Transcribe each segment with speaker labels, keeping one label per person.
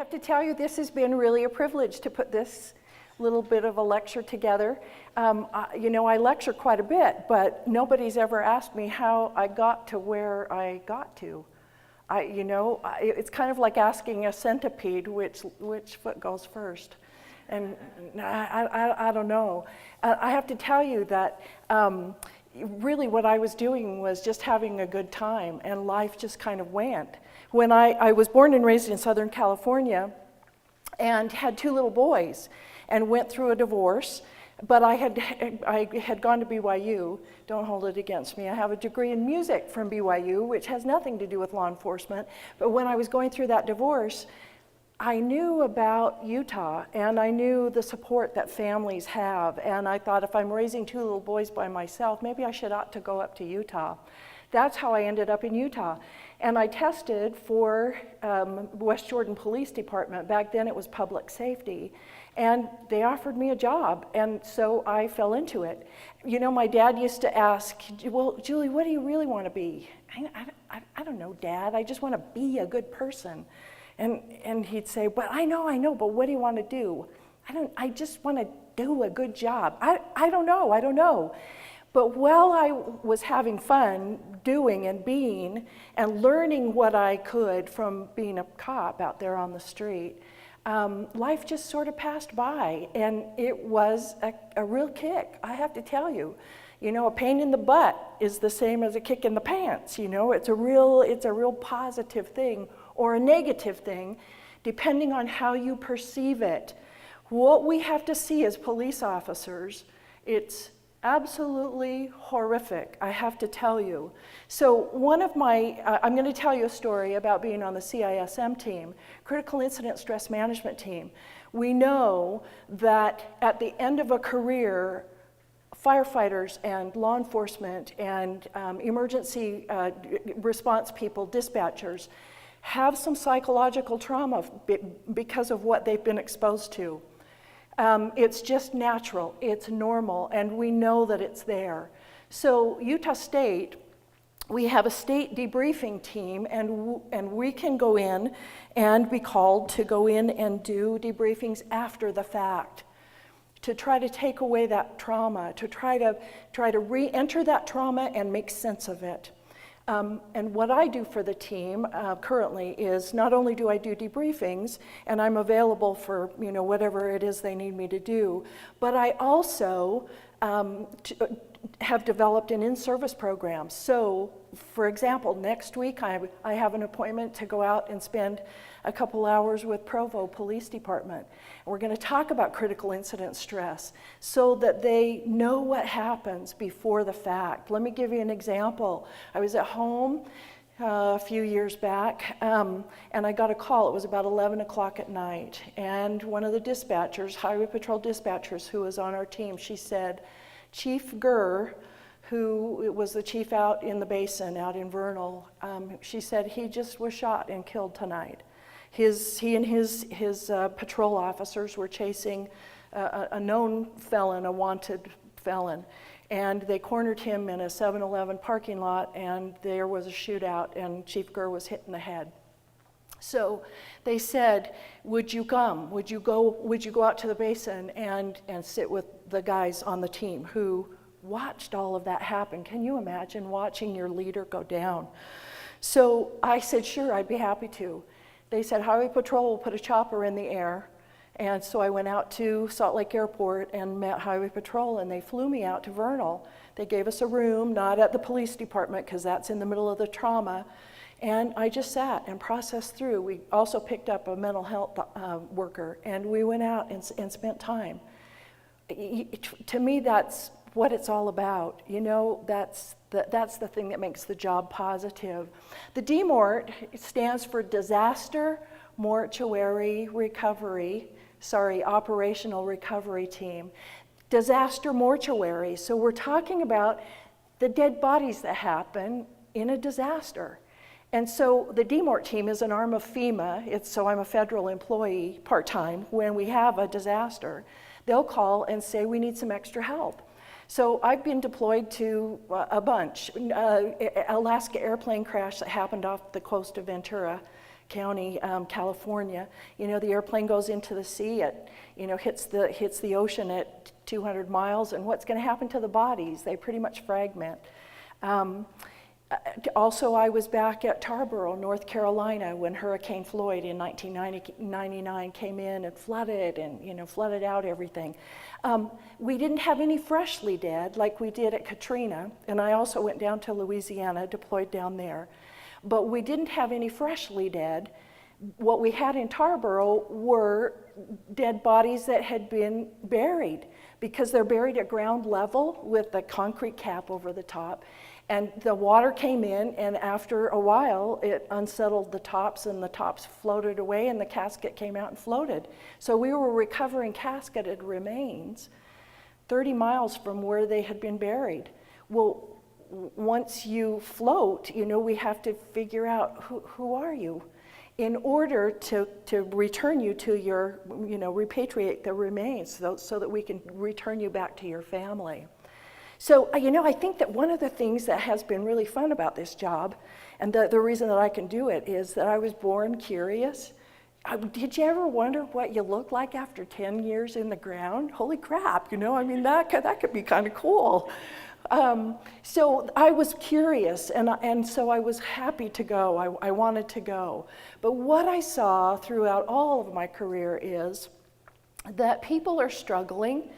Speaker 1: have to tell you, this has been really a privilege to put this little bit of a lecture together. I lecture quite a bit, but nobody's ever asked me how I got to where I got to. It's kind of like asking a centipede which foot goes first. And I don't know. I have to tell you that really what I was doing was just having a good time, and life just kind of went. When I was born and raised in Southern California and had 2 little boys and went through a divorce, but I had gone to BYU. Don't hold it against me. I have a degree in music from BYU, which has nothing to do with law enforcement. But when I was going through that divorce, I knew about Utah, and I knew the support that families have, and I thought if I'm raising 2 little boys by myself, maybe I ought to go up to Utah. That's how I ended up in Utah. And I tested for West Jordan Police Department. Back then it was public safety. And they offered me a job, and so I fell into it. My dad used to ask, well, Julie, what do you really want to be? I don't know, Dad. I just want to be a good person. And he'd say, but I know, but what do you want to do? I just want to do a good job. I don't know. But while I was having fun doing and being and learning what I could from being a cop out there on the street, life just sort of passed by, and it was a real kick, I have to tell you. A pain in the butt is the same as a kick in the pants. It's a real positive thing or a negative thing, depending on how you perceive it. What we have to see as police officers, it's absolutely horrific, I have to tell you. So I'm going to tell you a story about being on the CISM team, Critical Incident Stress Management team. We know that at the end of a career, firefighters and law enforcement and emergency response people, dispatchers, have some psychological trauma because of what they've been exposed to. It's just natural, it's normal, and we know that it's there. So Utah State, we have a state debriefing team, and we can go in and be called to go in and do debriefings after the fact, to try to take away that trauma, to try to re-enter that trauma and make sense of it. And what I do for the team currently is not only do I do debriefings, and I'm available for whatever it is they need me to do, but I also have developed an in-service program. So, for example, next week I have an appointment to go out and spend a couple hours with Provo Police Department. We're going to talk about critical incident stress so that they know what happens before the fact. Let me give you an example. I was at home a few years back, and I got a call. It was about 11 o'clock at night, and one of the dispatchers, Highway Patrol dispatchers who was on our team, she said, Chief Gurr, who was the chief out in the basin, out in Vernal, she said he just was shot and killed tonight. He and his patrol officers were chasing a known felon, a wanted felon, and they cornered him in a 7-Eleven parking lot, and there was a shootout, and Chief Gurr was hit in the head. So they said, would you come? Would you go out to the basin and sit with the guys on the team who watched all of that happen? Can you imagine watching your leader go down? So I said, sure, I'd be happy to. They said, Highway Patrol will put a chopper in the air. And so I went out to Salt Lake Airport and met Highway Patrol, and they flew me out to Vernal. They gave us a room, not at the police department, because that's in the middle of the trauma. And I just sat and processed through. We also picked up a mental health worker, and we went out and spent time. To me, that's what it's all about. That's the thing that makes the job positive. The DMORT stands for Disaster Mortuary Recovery, Operational Recovery Team. Disaster mortuary, so we're talking about the dead bodies that happen in a disaster. And so the DMORT team is an arm of FEMA. So I'm a federal employee part-time. When we have a disaster, they'll call and say, we need some extra help. So I've been deployed to a bunch. Alaska airplane crash that happened off the coast of Ventura, County, California. You know, the airplane goes into the sea at, hits the ocean at 200 miles, and what's going to happen to the bodies? They pretty much fragment. Also, I was back at Tarboro, North Carolina, when Hurricane Floyd in 1999 came in and flooded and, flooded out everything. We didn't have any freshly dead like we did at Katrina, and I also went down to Louisiana, deployed down there. But we didn't have any freshly dead. What we had in Tarboro were dead bodies that had been buried, because they're buried at ground level with a concrete cap over the top. And the water came in, and after a while, it unsettled the tops, and the tops floated away, and the casket came out and floated. So we were recovering casketed remains 30 miles from where they had been buried. Well, once you float, we have to figure out who are you in order to return you to your, repatriate the remains so that we can return you back to your family. So, I think that one of the things that has been really fun about this job, and the reason that I can do it, is that I was born curious. Did you ever wonder what you look like after 10 years in the ground? Holy crap, that could be kind of cool. So I was curious, and so I was happy to go. I wanted to go. But what I saw throughout all of my career is that people are struggling.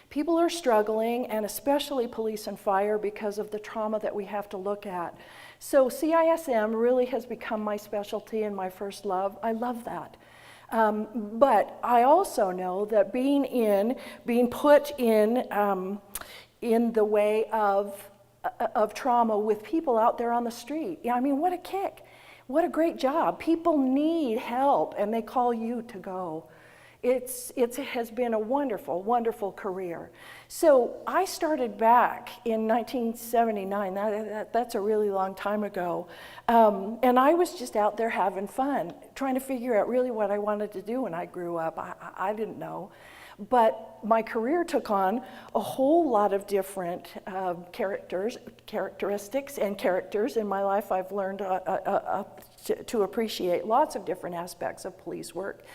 Speaker 1: People are struggling, and especially police and fire, because of the trauma that we have to look at. So CISM really has become my specialty and my first love. I love that. But I also know that being put in the way of trauma with people out there on the street. What a kick. What a great job. People need help, and they call you to go. It has been a wonderful, wonderful career. So I started back in 1979. That's a really long time ago. And I was just out there having fun, trying to figure out really what I wanted to do when I grew up. I didn't know. But my career took on a whole lot of different characteristics and characters. In my life, I've learned to appreciate lots of different aspects of police work.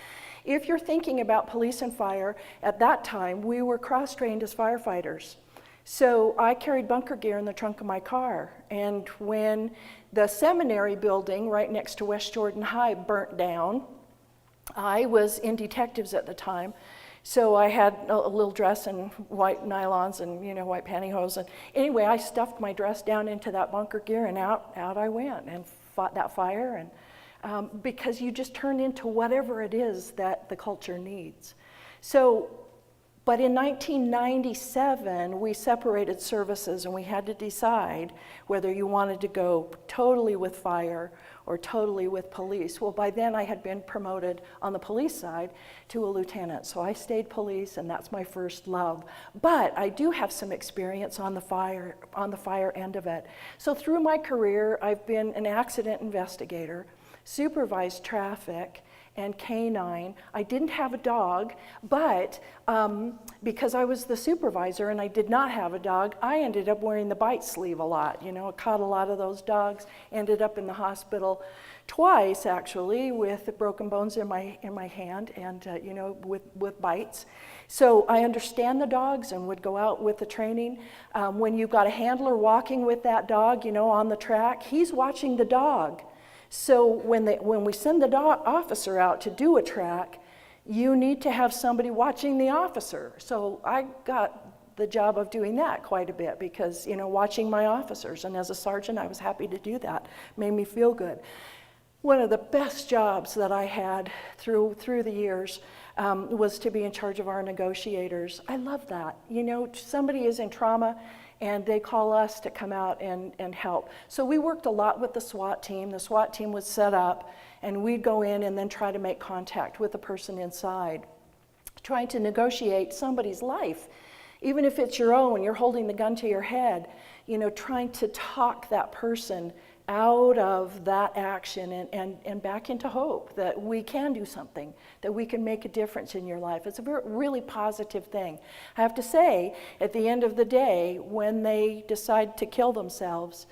Speaker 1: If you're thinking about police and fire, at that time, we were cross-trained as firefighters. So I carried bunker gear in the trunk of my car. And when the seminary building right next to West Jordan High burnt down, I was in detectives at the time. So I had a little dress and white nylons and, white pantyhose. And anyway, I stuffed my dress down into that bunker gear, and out I went and fought that fire. And because you just turn into whatever it is that the culture needs. So, but in 1997, we separated services, and we had to decide whether you wanted to go totally with fire or totally with police. Well, by then I had been promoted on the police side to a lieutenant, so I stayed police, and that's my first love. But I do have some experience on the fire end of it. So through my career, I've been an accident investigator, supervised traffic, and canine. I didn't have a dog, but because I was the supervisor and I did not have a dog, I ended up wearing the bite sleeve a lot. I caught a lot of those dogs, ended up in the hospital twice, actually, with broken bones in my hand and, with bites. So I understand the dogs and would go out with the training. When you've got a handler walking with that dog, on the track, he's watching the dog. So when we send the officer out to do a track, you need to have somebody watching the officer. So I got the job of doing that quite a bit because, watching my officers. And as a sergeant, I was happy to do that. Made me feel good. One of the best jobs that I had through the years was to be in charge of our negotiators. I love that. Somebody is in trauma, and they call us to come out and help. So we worked a lot with the SWAT team. The SWAT team was set up, and we'd go in and then try to make contact with the person inside, trying to negotiate somebody's life. Even if it's your own, you're holding the gun to your head, trying to talk that person out of that action and back into hope that we can do something, that we can make a difference in your life. It's a really positive thing. I have to say, at the end of the day, when they decide to kill themselves,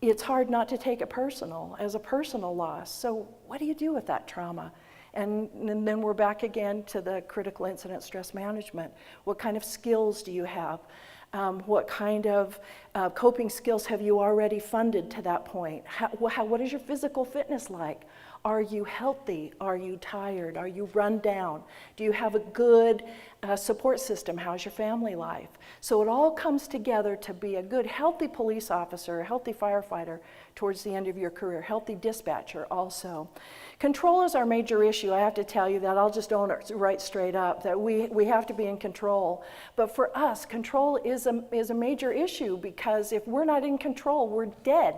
Speaker 1: it's hard not to take it personal, as a personal loss. So what do you do with that trauma? And then we're back again to the critical incident stress management. What kind of skills do you have? What kind of coping skills have you already funded to that point? What is your physical fitness like? Are you healthy? Are you tired? Are you run down? Do you have a good support system? How's your family life? So it all comes together to be a good, healthy police officer, a healthy firefighter towards the end of your career, healthy dispatcher also. Control is our major issue. I have to tell you that. I'll just own it right straight up, that we have to be in control. But for us, control is a major issue, because if we're not in control, we're dead.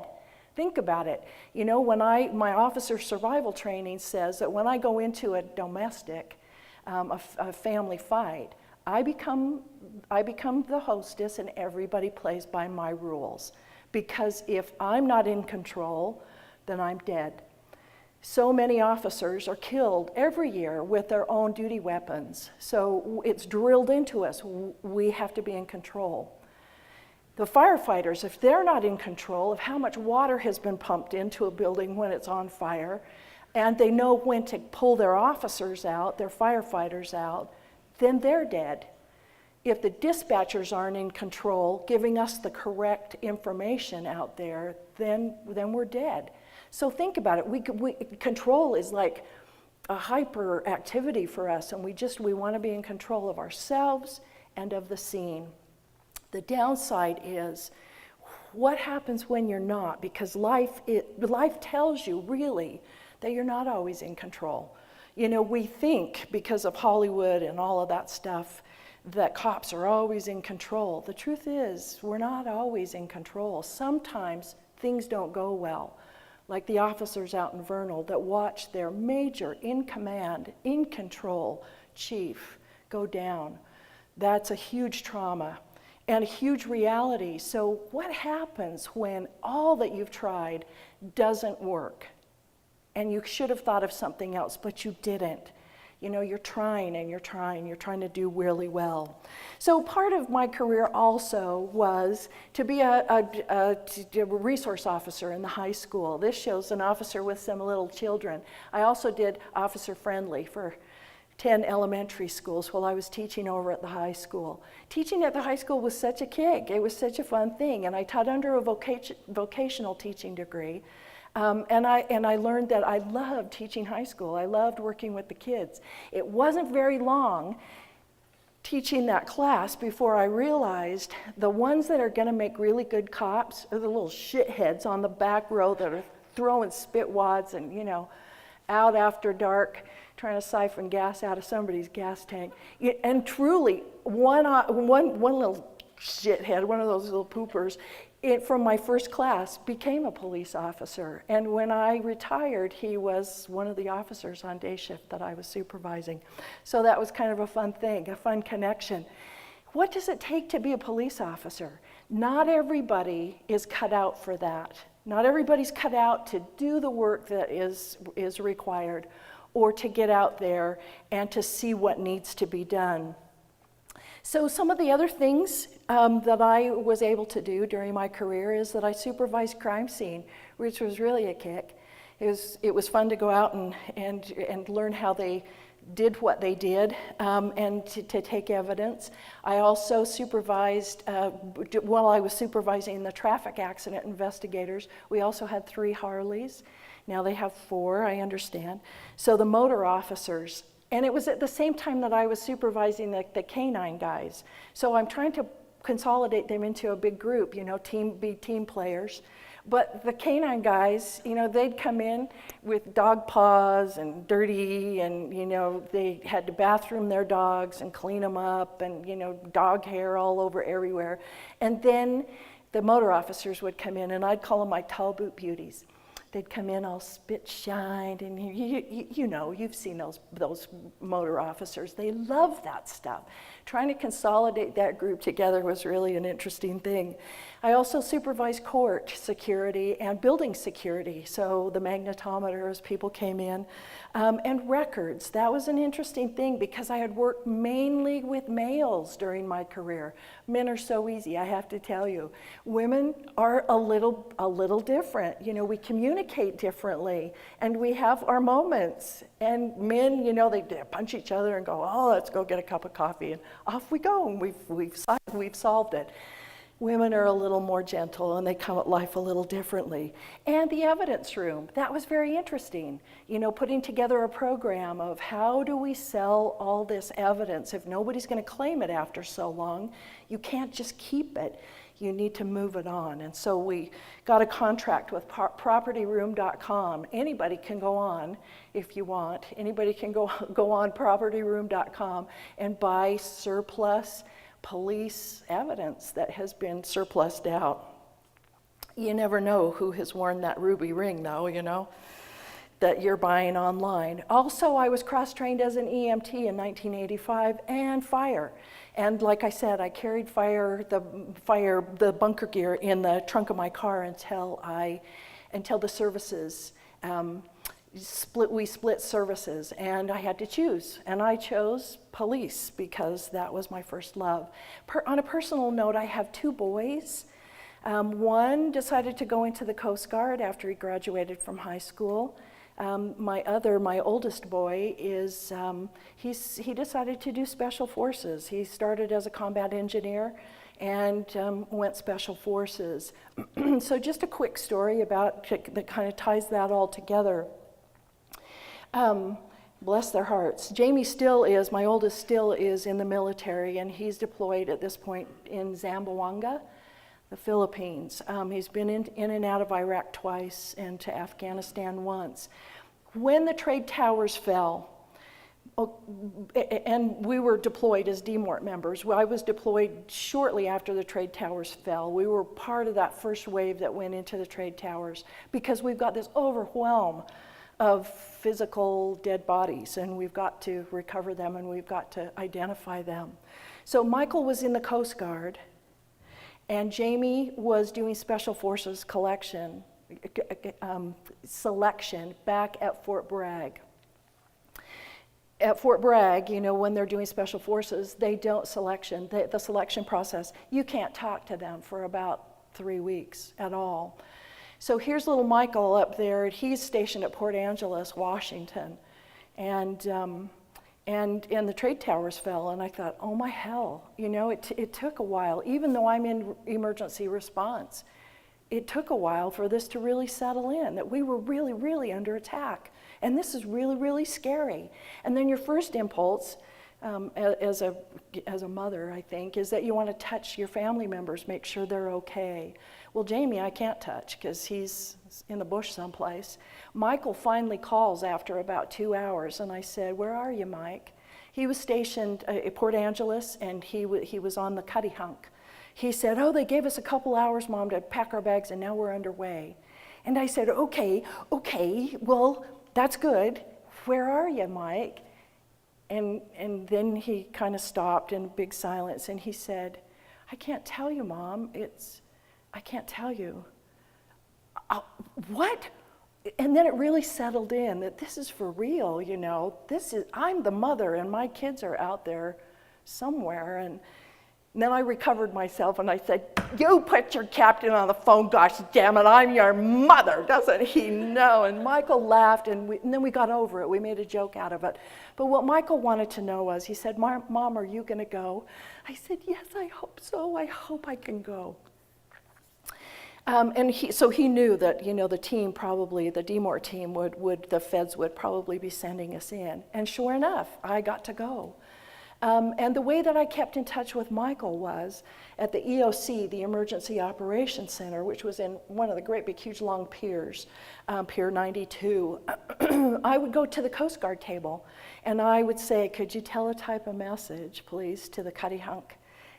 Speaker 1: Think about it. You know, my officer survival training says that when I go into a domestic, a family fight, I become the hostess and everybody plays by my rules. Because if I'm not in control, then I'm dead. So many officers are killed every year with their own duty weapons. So it's drilled into us. We have to be in control. The firefighters, if they're not in control of how much water has been pumped into a building when it's on fire, and they know when to pull their officers out, their firefighters out, then they're dead. If the dispatchers aren't in control, giving us the correct information out there, then we're dead. So think about it. Control is like a hyperactivity for us, and we want to be in control of ourselves and of the scene. The downside is, what happens when you're not? Because life tells you, really, that you're not always in control. You know, we think, because of Hollywood and all of that stuff, that cops are always in control. The truth is, we're not always in control. Sometimes things don't go well, like the officers out in Vernal that watched their major, in command, in control chief go down. That's a huge trauma and a huge reality. So what happens when all that you've tried doesn't work? And you should have thought of something else, but you didn't. You know, you're trying to do really well. So part of my career also was to be a resource officer in the high school. This shows an officer with some little children. I also did officer friendly for 10 elementary schools while I was teaching over at the high school. Teaching at the high school was such a kick. It was such a fun thing. And I taught under a vocational teaching degree. And I learned that I loved teaching high school. I loved working with the kids. It wasn't very long teaching that class before I realized the ones that are going to make really good cops are the little shitheads on the back row that are throwing spit wads and, you know, out after dark, trying to siphon gas out of somebody's gas tank. And truly, one little shithead, one of those little poopers, from my first class became a police officer. And when I retired, he was one of the officers on day shift that I was supervising. So that was kind of a fun thing, a fun connection. What does it take to be a police officer? Not everybody is cut out for that. Not everybody's cut out to do the work that is required, or to get out there and to see what needs to be done. So some of the other things that I was able to do during my career is that I supervised crime scene, which was really a kick. It was fun to go out and learn how they did what they did, and to take evidence. I also supervised, while I was supervising the traffic accident investigators, we also had 3 Harleys. Now they have 4, I understand. So the motor officers. And it was at the same time that I was supervising the canine guys. So I'm trying to consolidate them into a big group, you know, be team players. But the canine guys, you know, they'd come in with dog paws and dirty, and, you know, they had to bathroom their dogs and clean them up, and, you know, dog hair all over everywhere. And then the motor officers would come in, and I'd call them my tall boot beauties. They'd come in all spit shined, and you know, you've seen those motor officers. They love that stuff. Trying to consolidate that group together was really an interesting thing. I also supervised court security and building security, so the magnetometers, people came in, and records. That was an interesting thing because I had worked mainly with males during my career. Men are so easy, I have to tell you. Women are a little different. You know, we communicate differently, and we have our moments. And men, you know, they punch each other and go, oh, let's go get a cup of coffee, and off we go, and we've solved it. Women are a little more gentle, and they come at life a little differently. And the evidence room, that was very interesting. You know, putting together a program of how do we sell all this evidence? If nobody's going to claim it after so long, you can't just keep it. You need to move it on. And so we got a contract with propertyroom.com. Anybody can go on if you want. Anybody can go on propertyroom.com and buy surplus police evidence that has been surplused out. You never know who has worn that ruby ring, though, you know, that you're buying online. Also, I was cross-trained as an EMT in 1985 and fire. And like I said, I carried the bunker gear in the trunk of my car until the services we split services, and I had to choose, and I chose police because that was my first love. On a personal note, I have two boys. One decided to go into the Coast Guard after he graduated from high school. My oldest boy is, he decided to do special forces. He started as a combat engineer and went special forces. So just a quick story that kind of ties that all together. Bless their hearts. Jamie my oldest still is in the military, and he's deployed at this point in Zamboanga, the Philippines. He's been in and out of Iraq twice and to Afghanistan once. When the trade towers fell, and we were deployed as DMORT members. I was deployed shortly after the trade towers fell. We were part of that first wave that went into the trade towers because we've got this overwhelm of physical dead bodies, and we've got to recover them, and we've got to identify them. So Michael was in the Coast Guard, and Jamie was doing Special Forces selection back at Fort Bragg. At Fort Bragg, you know, when they're doing Special Forces, they don't the selection process, you can't talk to them for about 3 weeks at all. So here's little Michael up there. He's stationed at Port Angeles, Washington. And the trade towers fell, and I thought, oh my hell. You know, it took a while. Even though I'm in emergency response, it took a while for this to really settle in, that we were really, really under attack. And this is really, really scary. And then your first impulse, as a mother, I think, is that you want to touch your family members, make sure they're okay. Well, Jamie, I can't touch because he's in the bush someplace. Michael finally calls after about 2 hours, and I said, where are you, Mike? He was stationed at Port Angeles, and he was on the Cutty Hunk. He said, oh, they gave us a couple hours, Mom, to pack our bags, and now we're underway. And I said, okay, well, that's good. Where are you, Mike? And then he kind of stopped in big silence, and he said, I can't tell you, Mom. I can't tell you. What? And then it really settled in that this is for real, you know. I'm the mother, and my kids are out there somewhere. And then I recovered myself, and I said, you put your captain on the phone, gosh damn it, I'm your mother, doesn't he know? And Michael laughed, and then we got over it. We made a joke out of it. But what Michael wanted to know was, he said, Mom, are you going to go? I said, yes, I hope so. I hope I can go. So he knew that, you know, the team probably, the DMOR team the feds would probably be sending us in. And sure enough, I got to go. And the way that I kept in touch with Michael was at the EOC, the Emergency Operations Center, which was in one of the great big huge long piers, Pier 92. I would go to the Coast Guard table, and I would say, could you teletype a message, please, to the Cutty Hunk?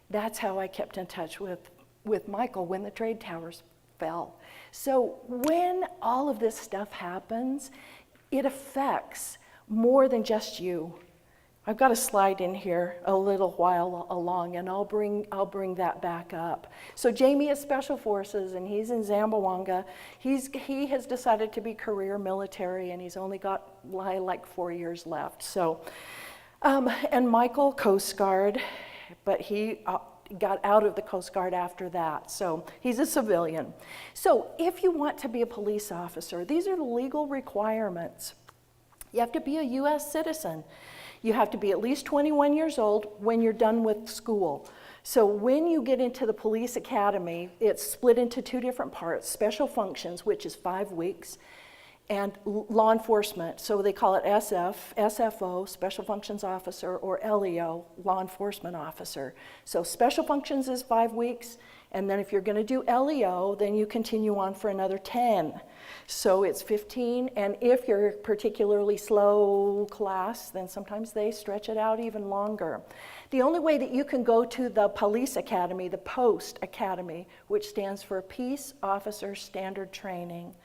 Speaker 1: That's how I kept in touch with Michael when the trade towers fell. So when all of this stuff happens, it affects more than just you. I've got a slide in here a little while along, and I'll bring that back up. So Jamie is Special Forces, and he's in Zamboanga. He has decided to be career military, and he's only got like 4 years left. So, and Michael, Coast Guard, but he got out of the Coast Guard after that. So he's a civilian. So if you want to be a police officer, these are the legal requirements. You have to be a U.S. citizen. You have to be at least 21 years old when you're done with school. So when you get into the police academy, it's split into 2 different parts: special functions, which is 5 weeks, and law enforcement. So they call it SFO, Special Functions Officer, or LEO, Law Enforcement Officer. So special functions is 5 weeks, and then if you're going to do LEO, then you continue on for another 10. So it's 15, and if you're particularly slow class, then sometimes they stretch it out even longer. The only way that you can go to the police academy, the Post Academy, which stands for Peace Officer Standard Training,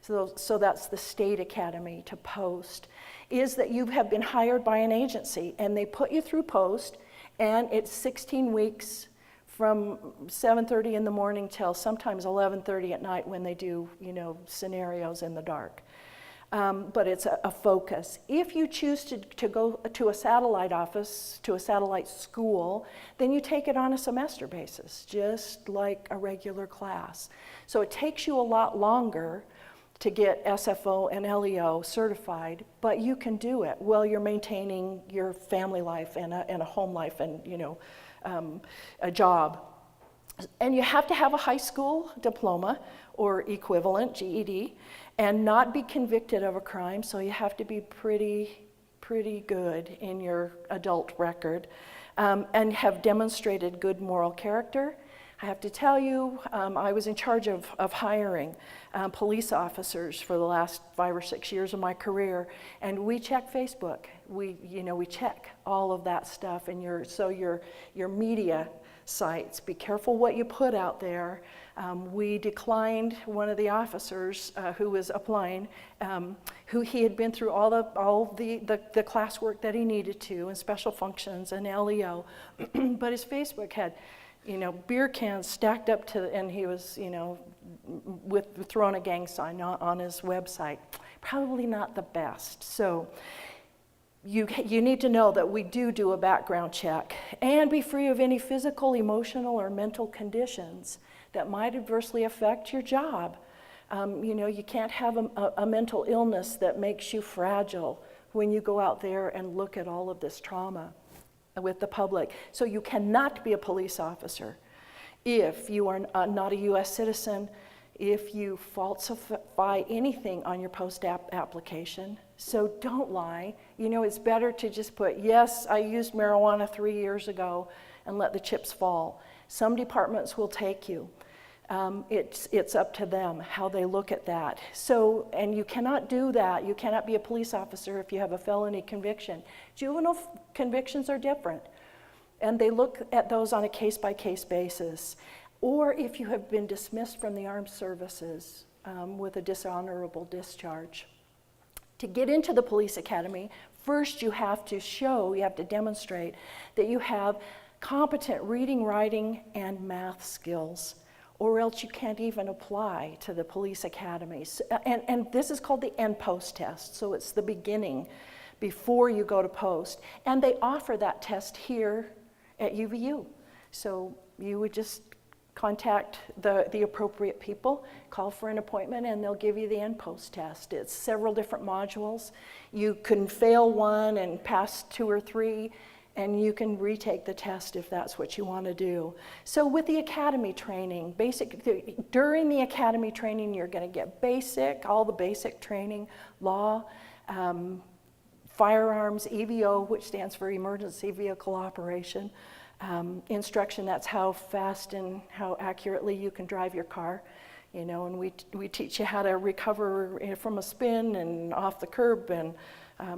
Speaker 1: so that's the state academy to Post, is that you have been hired by an agency, and they put you through Post, and it's 16 weeks from 7:30 in the morning till sometimes 11:30 at night when they do, scenarios in the dark. But it's a focus. If you choose to go to a satellite office, to a satellite school, then you take it on a semester basis, just like a regular class. So it takes you a lot longer to get SFO and LEO certified, but you can do it while you're maintaining your family life and a home life and, a job. And you have to have a high school diploma or equivalent, GED, and not be convicted of a crime, so you have to be pretty good in your adult record, and have demonstrated good moral character. I have to tell you, I was in charge of hiring police officers for the last 5 or 6 years of my career, and we check Facebook. We check all of that stuff, and your media sites. Be careful what you put out there. We declined one of the officers who was applying, who he had been through all the classwork that he needed to, and special functions and LEO, but his Facebook had beer cans stacked up and he was, with throwing a gang sign on his website. Probably not the best. So you need to know that we do a background check, and be free of any physical, emotional, or mental conditions that might adversely affect your job. You can't have a mental illness that makes you fragile when you go out there and look at all of this trauma with the public. So you cannot be a police officer if you are not a U.S. citizen, if you falsify anything on your post-app application. So don't lie. It's better to just put, yes, I used marijuana 3 years ago, and let the chips fall. Some departments will take you. It's up to them how they look at that. So, and you cannot do that. You cannot be a police officer if you have a felony conviction. Juvenile convictions are different, and they look at those on a case-by-case basis. Or if you have been dismissed from the armed services with a dishonorable discharge. To get into the police academy, first you have to demonstrate that you have competent reading, writing, and math skills, or else you can't even apply to the police academies. And this is called the end-post test, so it's the beginning before you go to post. And they offer that test here at UVU. So you would just contact the appropriate people, call for an appointment, and they'll give you the end-post test. It's several different modules. You can fail one and pass 2 or 3, and you can retake the test if that's what you want to do. So with the academy training, during the academy training, you're going to get all the basic training, law, firearms, EVO, which stands for Emergency Vehicle Operation, instruction, that's how fast and how accurately you can drive your car, and we teach you how to recover from a spin and off the curb, and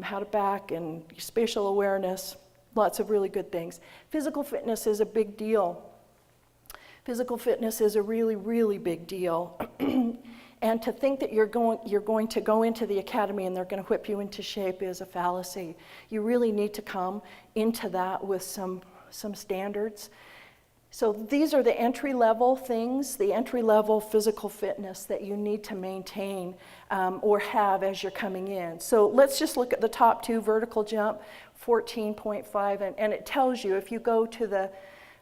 Speaker 1: how to back, and spatial awareness, lots of really good things. Physical fitness is a big deal. Physical fitness is a really, really big deal. And to think that you're going to go into the academy and they're going to whip you into shape is a fallacy. You really need to come into that with some standards. So these are the entry-level things, the entry-level physical fitness that you need to maintain or have as you're coming in. So let's just look at the top two, vertical jump, 14.5, and it tells you, if you go to the,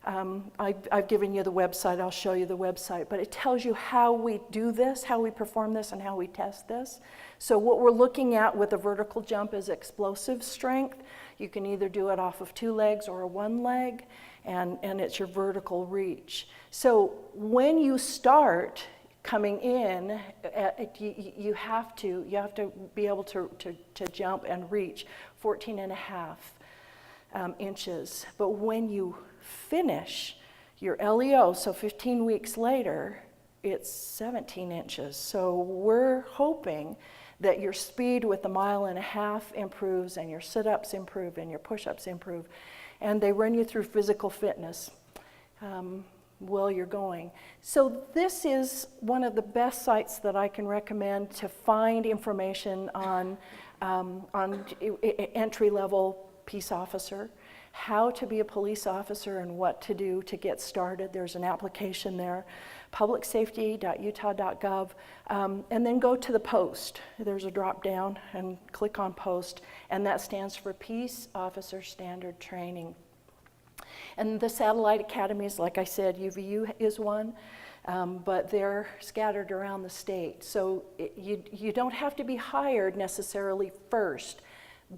Speaker 1: I've given you the website, I'll show you the website, but it tells you how we do this, how we perform this, and how we test this. So what we're looking at with a vertical jump is explosive strength. You can either do it off of 2 legs or a 1 leg. And it's your vertical reach. So when you start coming in, you have to be able to jump and reach 14.5 inches. But when you finish your LEO, so 15 weeks later, it's 17 inches. So we're hoping that your speed with the 1.5 miles improves, and your sit-ups improve, and your push-ups improve. And they run you through physical fitness while you're going. So this is one of the best sites that I can recommend to find information on entry-level peace officer, how to be a police officer and what to do to get started. There's an application there, publicsafety.utah.gov, and then go to the post. There's a drop down and click on post, and that stands for Peace Officer Standard Training. And the satellite academies, like I said, UVU is one, but they're scattered around the state. So you don't have to be hired necessarily first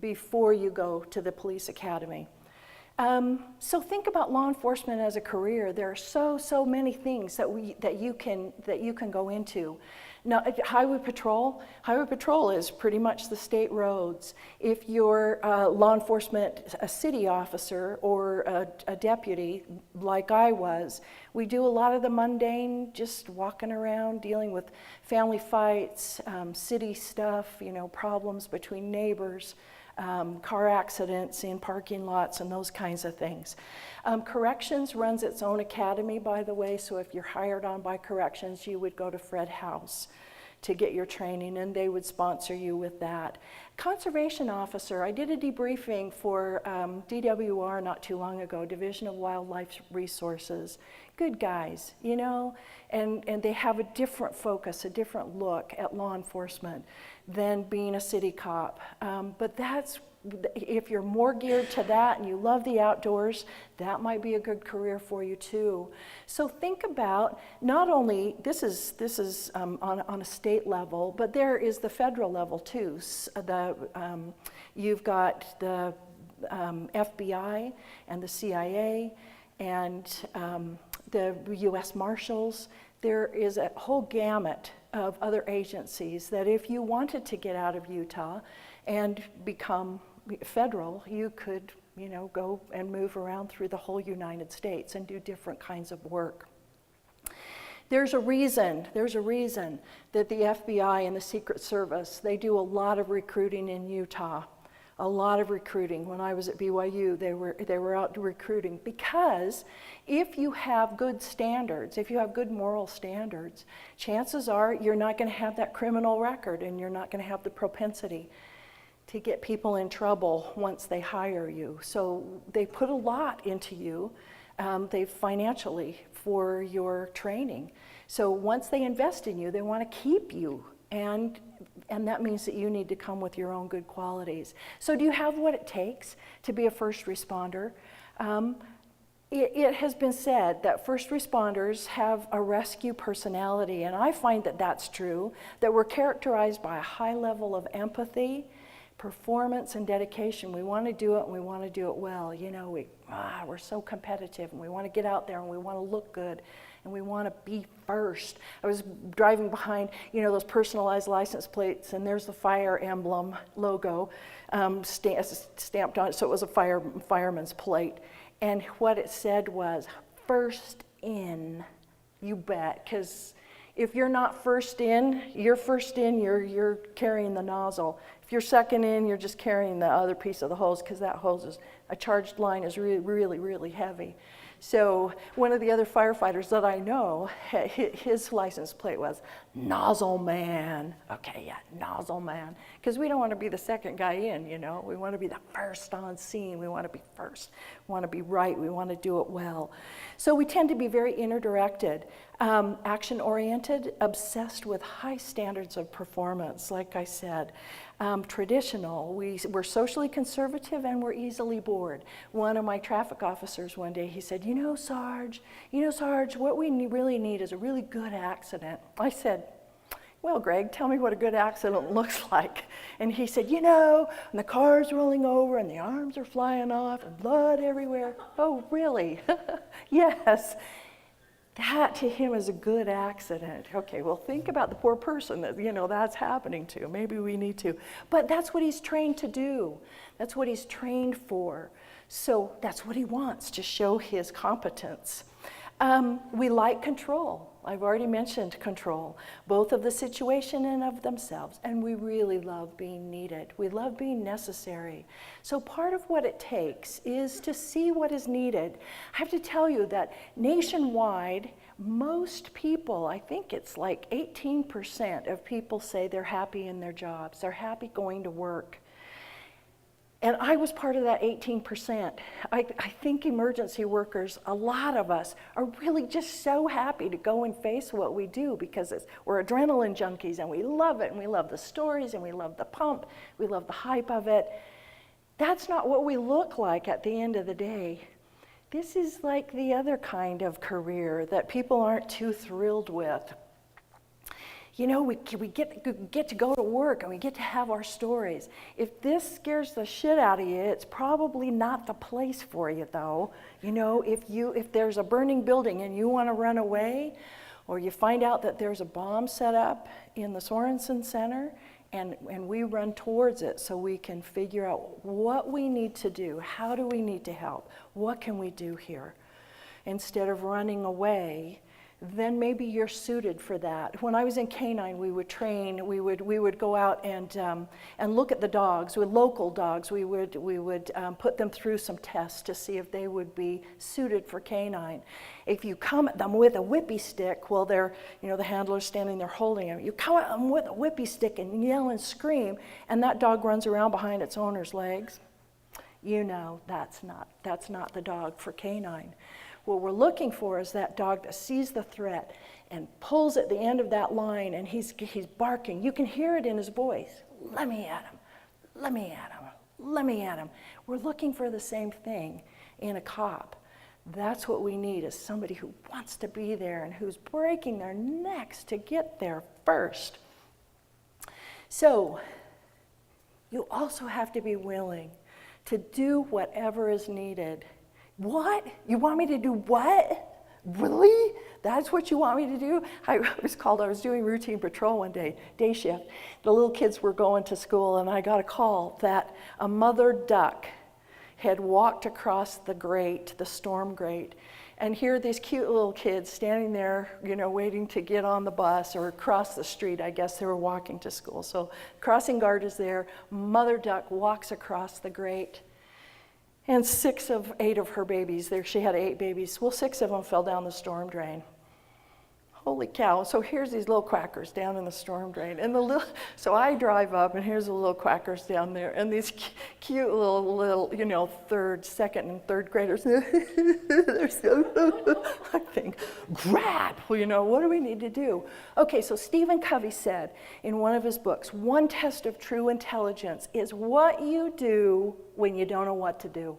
Speaker 1: before you go to the police academy. So think about law enforcement as a career. There are so many things that you can go into. Now, highway patrol is pretty much the state roads. If you're law enforcement, a city officer or a deputy, like I was, we do a lot of the mundane, just walking around, dealing with family fights, city stuff, problems between neighbors. Car accidents in parking lots and those kinds of things. Corrections runs its own academy, by the way, so if you're hired on by corrections, you would go to Fred House to get your training, and they would sponsor you with that. Conservation officer, I did a debriefing for DWR not too long ago, Division of Wildlife Resources. Good guys, and they have a different focus, a different look at law enforcement than being a city cop. But if you're more geared to that and you love the outdoors, that might be a good career for you too. So think about, not only, this is on a state level, but there is the federal level too. You've got the FBI and the CIA and the U.S. Marshals. There is a whole gamut of other agencies that if you wanted to get out of Utah and become federal, you could, go and move around through the whole United States and do different kinds of work. There's a reason that the FBI and the Secret Service, they do a lot of recruiting in Utah. A lot of recruiting. When I was at BYU, they were out recruiting, because if you have good standards, if you have good moral standards, chances are you're not going to have that criminal record, and you're not going to have the propensity to get people in trouble once they hire you. So they put a lot into you, financially, for your training. So once they invest in you, they want to keep you, and that means that you need to come with your own good qualities. So do you have what it takes to be a first responder? It has been said that first responders have a rescue personality, and I find that that's true, that we're characterized by a high level of empathy, performance, and dedication. We want to do it, and we want to do it well. We're so competitive, and we want to get out there, and we want to look good, and we want to be first. I was driving behind, those personalized license plates, and there's the fire emblem logo stamped on it, so it was a fireman's plate. And what it said was, first in, you bet, because if you're not first in, you're carrying the nozzle. If you're second in, you're just carrying the other piece of the hose, because that hose is, a charged line is really, really, really heavy. So one of the other firefighters that I know, his license plate was Nozzle Man. Okay, yeah, Nozzle Man. Because we don't want to be the second guy in, you know. We want to be the first on scene. We want to be first. We want to be right. We want to do it well. So we tend to be very inner-directed, action-oriented, obsessed with high standards of performance, like I said. Traditional, we're socially conservative and we're easily bored. One of my traffic officers one day, he said, you know, Sarge, what we really need is a really good accident. I said, well, Greg, tell me what a good accident looks like. And he said, you know, and the car's rolling over and the arms are flying off and blood everywhere. Oh, really? Yes. That to him is a good accident. Okay, well, think about the poor person that, you know, that's happening to. Maybe we need to. But that's what he's trained to do. That's what he's trained for. So that's what he wants, to show his competence. We like control. I've already mentioned control, both of the situation and of themselves. And we really love being needed. We love being necessary. So part of what it takes is to see what is needed. I have to tell you that nationwide, most people, I think it's like 18% of people say they're happy in their jobs. They're happy going to work. And I was part of that 18%. I think emergency workers, a lot of us, are really just so happy to go and face what we do because we're adrenaline junkies and we love it and we love the stories and we love the pump, we love the hype of it. That's not what we look like at the end of the day. This is like the other kind of career that people aren't too thrilled with. You know, we get to go to work and we get to have our stories. If this scares the shit out of you, it's probably not the place for you, though. You know, if there's a burning building and you want to run away, or you find out that there's a bomb set up in the Sorensen Center, and we run towards it so we can figure out what we need to do, how do we need to help, what can we do here, instead of running away. Then maybe you're suited for that. When I was in K-9, we would train. We would go out and look at the dogs. With local dogs, we would put them through some tests to see if they would be suited for K-9. If you come at them with a whippy stick, well, the handler's standing there holding them. You come at them with a whippy stick and yell and scream, and that dog runs around behind its owner's legs. You know that's not the dog for K-9. What we're looking for is that dog that sees the threat and pulls at the end of that line, and he's barking. You can hear it in his voice. Let me at him. Let me at him. Let me at him. We're looking for the same thing in a cop. That's what we need, is somebody who wants to be there and who's breaking their necks to get there first. So you also have to be willing to do whatever is needed. What? You want me to do what? Really? That's what you want me to do? I was doing routine patrol one day, day shift. The little kids were going to school, and I got a call that a mother duck had walked across the grate, the storm grate, and here are these cute little kids standing there, waiting to get on the bus or cross the street. I guess they were walking to school. So crossing guard is there. Mother duck walks across the grate. And 6 of 8 of her babies, she had 8 babies, well, 6 of them fell down the storm drain. Holy cow. So here's these little quackers down in the storm drain. And so I drive up, and here's the little quackers down there, and these cute little, second and third graders. They're so, I think, grab, what do we need to do? Okay, so Stephen Covey said in one of his books, one test of true intelligence is what you do when you don't know what to do.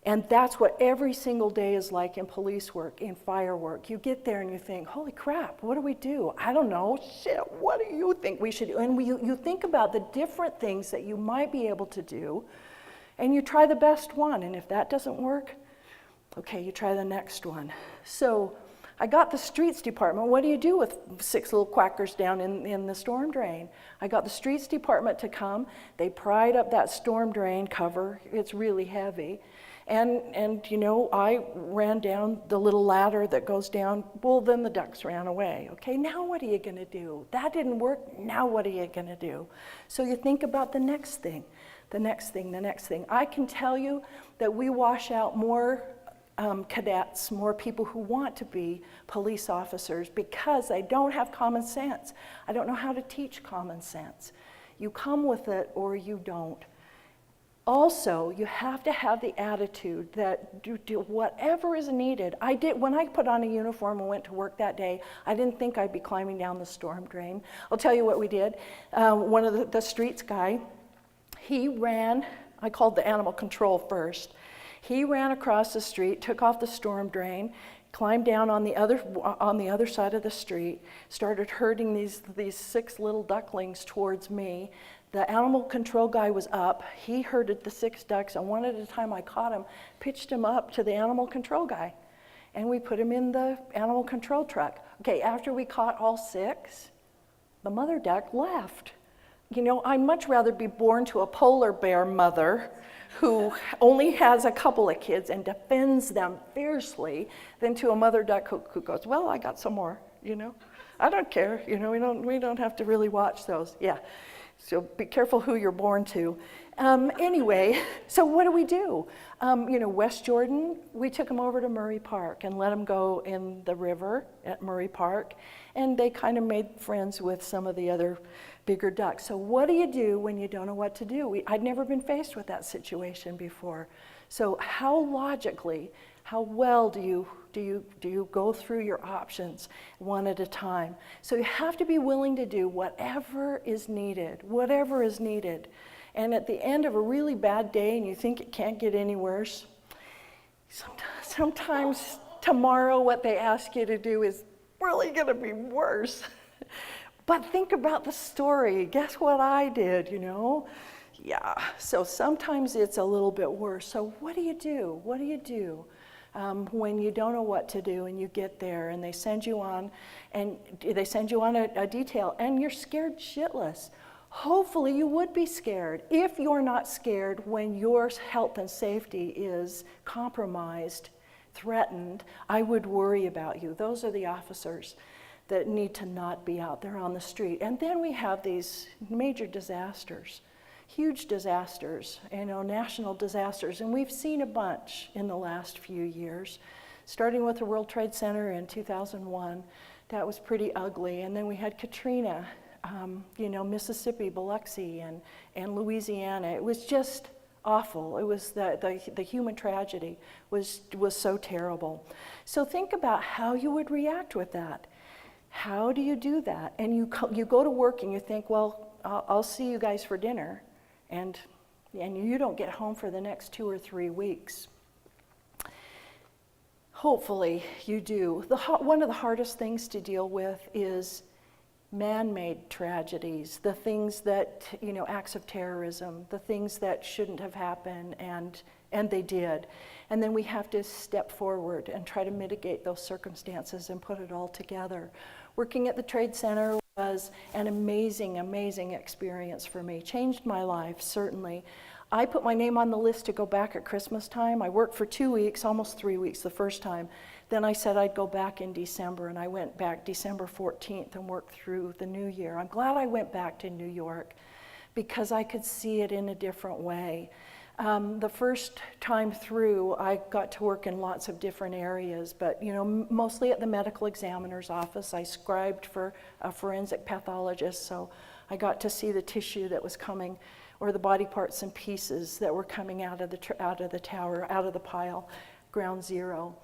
Speaker 1: And that's what every single day is like in police work, in fire work. You get there and you think, holy crap, what do we do? I don't know, shit, what do you think we should do? And you think about the different things that you might be able to do, and you try the best one. And if that doesn't work, okay, you try the next one. So I got the streets department. What do you do with 6 little quackers down in the storm drain? I got the streets department to come. They pried up that storm drain cover. It's really heavy. And I ran down the little ladder that goes down. Well, then the ducks ran away. Okay, now what are you going to do? That didn't work. Now what are you going to do? So you think about the next thing, the next thing, the next thing. I can tell you that we wash out more cadets, more people who want to be police officers because they don't have common sense. I don't know how to teach common sense. You come with it or you don't. Also, you have to have the attitude that do whatever is needed. When I put on a uniform and went to work that day, I didn't think I'd be climbing down the storm drain. I'll tell you what we did. One of the streets guy, he ran, I called the animal control first. He ran across the street, took off the storm drain, climbed down on the other side of the street, started herding these 6 little ducklings towards me. The animal control guy was up. He herded the 6 ducks, and one at a time I caught him, pitched him up to the animal control guy, and we put him in the animal control truck. Okay, after we caught all 6, the mother duck left. You know, I'd much rather be born to a polar bear mother who only has a couple of kids and defends them fiercely than to a mother duck who goes, well, I got some more, you know. I don't care, you know, we don't have to really watch those. Yeah. So be careful who you're born to. Anyway, so what do? You know, West Jordan, we took them over to Murray Park and let them go in the river at Murray Park, and they kind of made friends with some of the other bigger ducks. So what do you do when you don't know what to do? I'd never been faced with that situation before. So how logically, how well do you go through your options one at a time? So you have to be willing to do whatever is needed. And at the end of a really bad day and you think it can't get any worse, sometimes tomorrow what they ask you to do is really gonna be worse. But think about the story. Guess what I did, you know? Yeah, so sometimes it's a little bit worse. So what do you do? When you don't know what to do and you get there and they send you on a detail and you're scared shitless? Hopefully you would be scared. If you're not scared when your health and safety is compromised, threatened, I would worry about you. Those are the officers that need to not be out there on the street. And then we have these major disasters, huge disasters, you know, national disasters, and we've seen a bunch in the last few years, starting with the World Trade Center in 2001. That was pretty ugly. And then we had Katrina, you know, Mississippi, Biloxi, and Louisiana. It was just awful. It was the human tragedy was so terrible. So think about how you would react with that. How do you do that? And you go to work and you think, well, I'll see you guys for dinner, and you don't get home for the next 2 or 3 weeks. Hopefully you do. One of the hardest things to deal with is man-made tragedies, the things that, you know, acts of terrorism, the things that shouldn't have happened, and they did. And then we have to step forward and try to mitigate those circumstances and put it all together. Working at the Trade Center was an amazing, amazing experience for me. Changed my life, certainly. I put my name on the list to go back at Christmas time. I worked for 2 weeks, almost 3 weeks the first time. Then I said I'd go back in December, and I went back December 14th and worked through the new year. I'm glad I went back to New York because I could see it in a different way. The first time through, I got to work in lots of different areas, but you know, mostly at the medical examiner's office. I scribed for a forensic pathologist, so I got to see the tissue that was coming, or the body parts and pieces that were coming out of the tower, out of the pile, ground zero.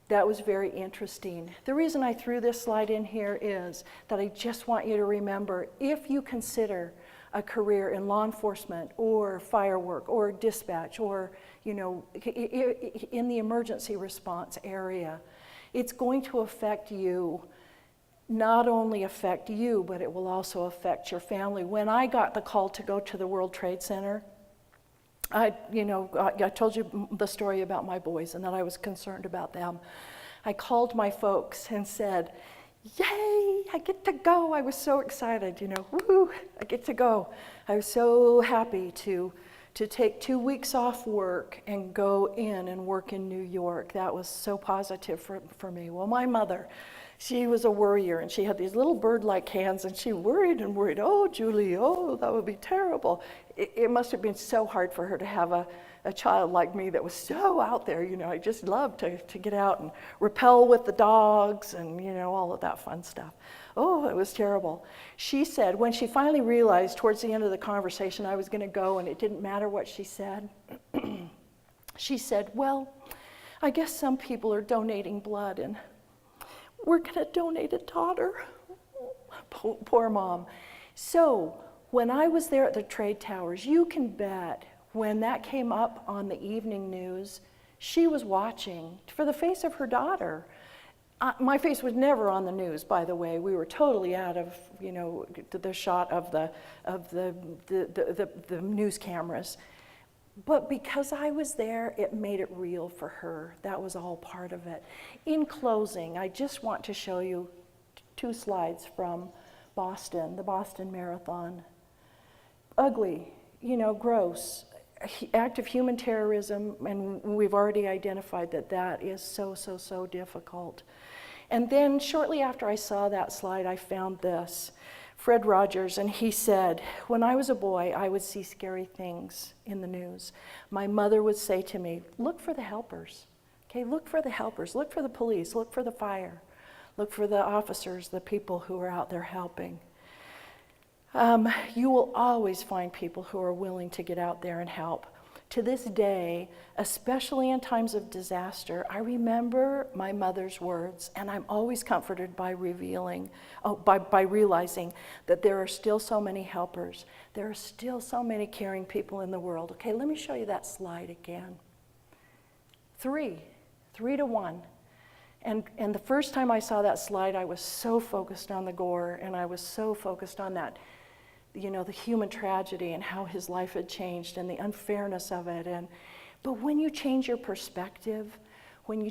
Speaker 1: That was very interesting. The reason I threw this slide in here is that I just want you to remember, if you consider a career in law enforcement or firework or dispatch or, you know, in the emergency response area, it's going to affect you, not only affect you, but it will also affect your family. When I got the call to go to the World Trade Center, I told you the story about my boys and that I was concerned about them. I called my folks and said, yay, I get to go. I was so excited, you know, woohoo, I get to go. I was so happy to take 2 weeks off work and go in and work in New York. That was so positive for me. Well, my mother, She was a worrier, and she had these little bird-like hands, and she worried and worried. Oh, Julie, oh, that would be terrible. It must have been so hard for her to have a child like me that was so out there. I just loved to get out and rappel with the dogs and, all of that fun stuff. Oh, it was terrible. She said, when she finally realized towards the end of the conversation I was going to go and it didn't matter what she said, she said, well, I guess some people are donating blood, and we're going to donate a daughter. Poor mom. So when I was there at the trade towers, you can bet when that came up on the evening news, she was watching for the face of her daughter. My face was never on the news, by the way. We were totally out of, the shot of the news cameras. But because I was there, it made it real for her. That was all part of it. In closing, I just want to show you 2 slides from Boston, the Boston Marathon. Ugly, gross, act of human terrorism, and we've already identified that is so difficult. And then shortly after I saw that slide, I found this. Fred Rogers, and he said, when I was a boy, I would see scary things in the news. My mother would say to me, look for the helpers. Okay, look for the helpers. Look for the police. Look for the fire. Look for the officers, the people who are out there helping. You will always find people who are willing to get out there and help. To this day, especially in times of disaster, I remember my mother's words, and I'm always comforted by realizing that there are still so many helpers. There are still so many caring people in the world. Okay, let me show you that slide again. 3 to 1. And the first time I saw that slide, I was so focused on the gore, and I was so focused on that, the human tragedy and how his life had changed and the unfairness of it. But when you change your perspective, you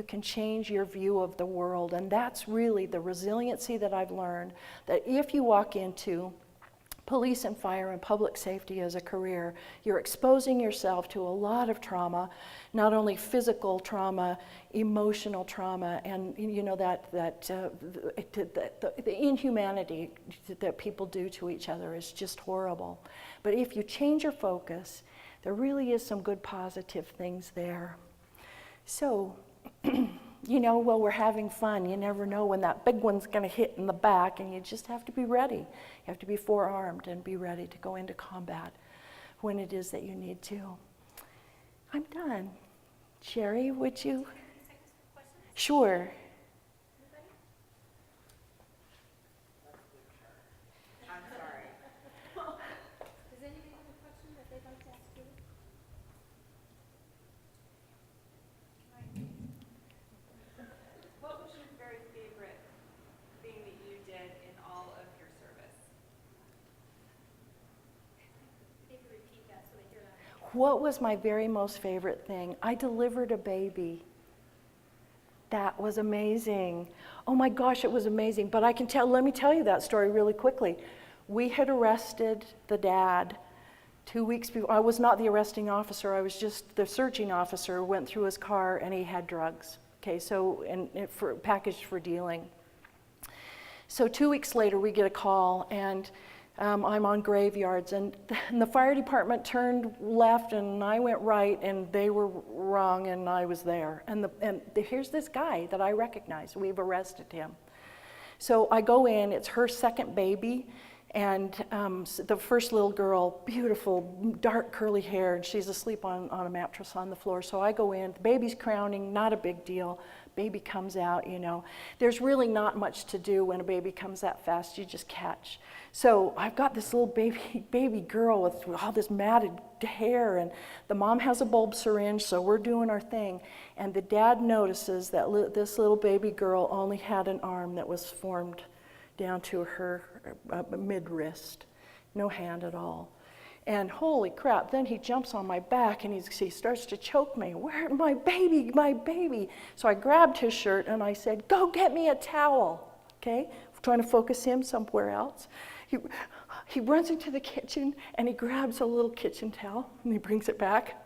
Speaker 1: can change your view of the world. And that's really the resiliency that I've learned, that if you walk into police and fire and public safety as a career, you're exposing yourself to a lot of trauma, not only physical trauma, emotional trauma, and the inhumanity that people do to each other is just horrible. But if you change your focus, there really is some good positive things there. So, while we're having fun, you never know when that big one's going to hit in the back, and you just have to be ready. You have to be forearmed and be ready to go into combat when it is that you need to. I'm done. Sherry, would you? Sure.
Speaker 2: I'm sorry. Does anybody have a question that they'd like to ask you? What was your very favorite thing that you did in all of your service? Maybe repeat that so they hear that.
Speaker 1: What was my very most favorite thing? I delivered a baby. That was amazing. Oh my gosh, it was amazing. But let me tell you that story really quickly. We had arrested the dad 2 weeks before. I was not the arresting officer, I was just the searching officer. Went through his car and he had drugs. Okay, so, packaged for dealing. So 2 weeks later we get a call, and I'm on graveyards, and the fire department turned left and I went right, and they were wrong and I was there. And here's this guy that I recognize. We've arrested him. So I go in, it's her second baby, and the first little girl, beautiful, dark curly hair, and she's asleep on a mattress on the floor. So I go in, the baby's crowning, not a big deal. Baby comes out, There's really not much to do when a baby comes that fast, you just catch. So I've got this little baby girl with all this matted hair, and the mom has a bulb syringe, so we're doing our thing. And the dad notices that this little baby girl only had an arm that was formed down to her mid-wrist, no hand at all. And holy crap, then he jumps on my back and he starts to choke me. Where, my baby. So I grabbed his shirt and I said, go get me a towel, okay? Trying to focus him somewhere else. He runs into the kitchen and he grabs a little kitchen towel and he brings it back.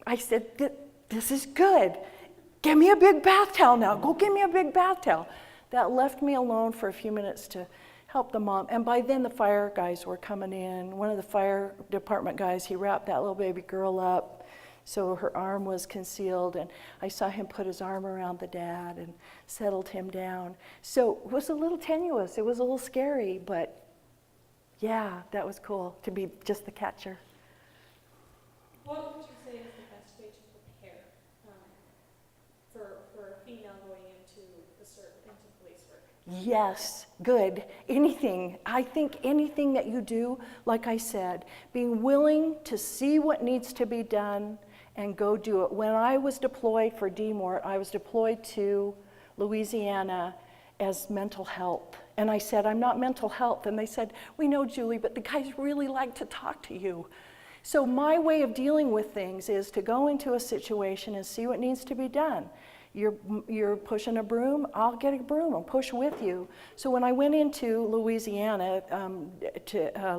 Speaker 1: I said, this is good. Get me a big bath towel now. Go get me a big bath towel. That left me alone for a few minutes to help the mom. And by then the fire guys were coming in. One of the fire department guys, he wrapped that little baby girl up so her arm was concealed. And I saw him put his arm around the dad and settled him down. So it was a little tenuous. It was a little scary, but yeah, that was cool to be just the catcher.
Speaker 3: What would you say is the best way to prepare for a female going into police work?
Speaker 1: Yes, good. Anything. I think anything that you do, like I said, being willing to see what needs to be done and go do it. When I was deployed for DMORT, I was deployed to Louisiana as mental health. And I said, I'm not mental health. And they said, we know, Julie, but the guys really like to talk to you. So my way of dealing with things is to go into a situation and see what needs to be done. You're pushing a broom, I'll get a broom, I'll push with you. So when I went into Louisiana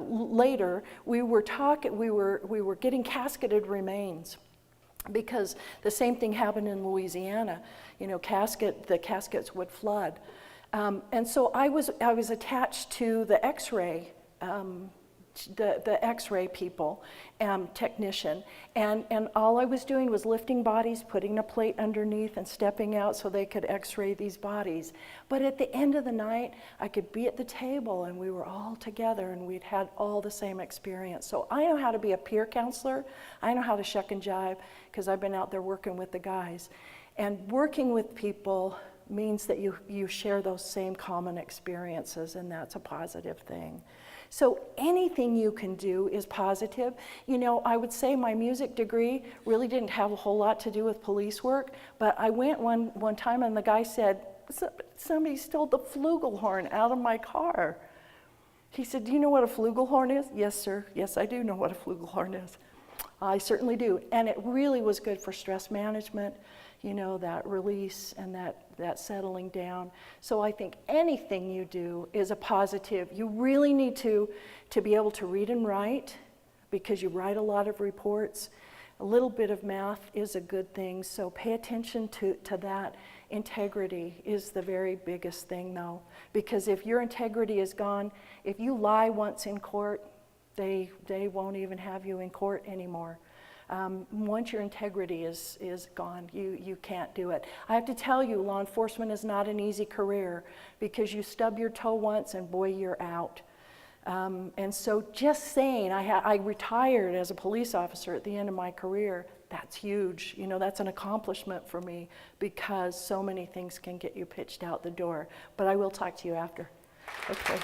Speaker 1: later, we were getting casketed remains, because the same thing happened in Louisiana. You know, the caskets would flood. And so I was attached to the X-ray, the X-ray people, technician, and all I was doing was lifting bodies, putting a plate underneath and stepping out so they could X-ray these bodies. But at the end of the night, I could be at the table and we were all together and we'd had all the same experience. So I know how to be a peer counselor. I know how to shuck and jive because I've been out there working with the guys. And working with people means that you share those same common experiences, and that's a positive thing. So anything you can do is positive. You know, I would say my music degree really didn't have a whole lot to do with police work, but I went one time and the guy said, somebody stole the flugelhorn out of my car. He said, do you know what a flugelhorn is? Yes, sir. Yes, I do know what a flugelhorn is. I certainly do. And it really was good for stress management, you know, that release and that settling down. So I think anything you do is a positive. You really need to be able to read and write, because you write a lot of reports. A little bit of math is a good thing, so pay attention to that. Integrity is the very biggest thing, though, because if your integrity is gone, if you lie once in court, they won't even have you in court anymore. Once your integrity is gone, you can't do it. I have to tell you, law enforcement is not an easy career, because you stub your toe once and boy, you're out. And so just saying, I retired as a police officer at the end of my career, that's huge. You know, that's an accomplishment for me, because so many things can get you pitched out the door. But I will talk to you after. Okay.